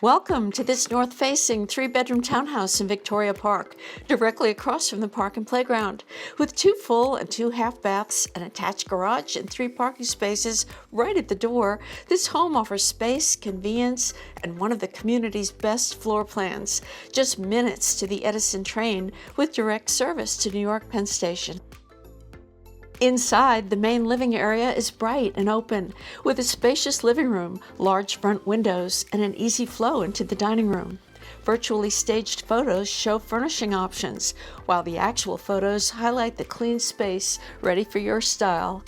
Welcome to this north-facing three-bedroom townhouse in Victoria Park, directly across from the park and playground. With 2 full and 2 half baths, an attached garage, and 3 parking spaces right at the door, this home offers space, convenience, and one of the community's best floor plans. Just minutes to the Edison train with direct service to New York Penn Station. Inside, the main living area is bright and open, with a spacious living room, large front windows, and an easy flow into the dining room. Virtually staged photos show furnishing options, while the actual photos highlight the clean space ready for your style.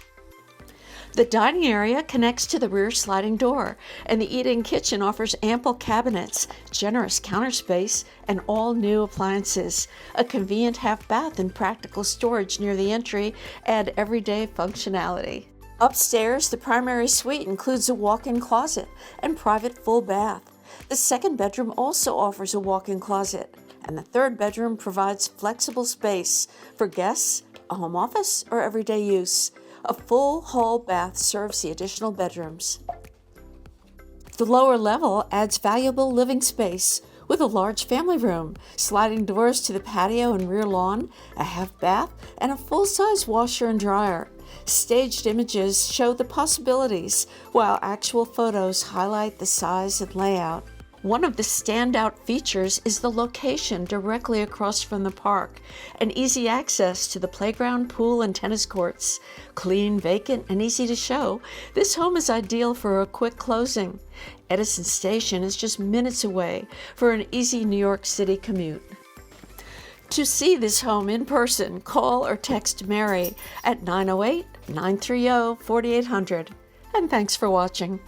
The dining area connects to the rear sliding door, and the eat-in kitchen offers ample cabinets, generous counter space, and all new appliances. A convenient half bath and practical storage near the entry add everyday functionality. Upstairs, the primary suite includes a walk-in closet and private full bath. The second bedroom also offers a walk-in closet, and the third bedroom provides flexible space for guests, a home office, or everyday use. A full hall bath serves the additional bedrooms. The lower level adds valuable living space with a large family room, sliding doors to the patio and rear lawn, a half bath, and a full-size washer and dryer. Staged images show the possibilities, while actual photos highlight the size and layout. One of the standout features is the location directly across from the park and easy access to the playground, pool, and tennis courts. Clean, vacant, and easy to show, this home is ideal for a quick closing. Edison Station is just minutes away for an easy New York City commute. To see this home in person, call or text Mary at 908-930-4800. And thanks for watching.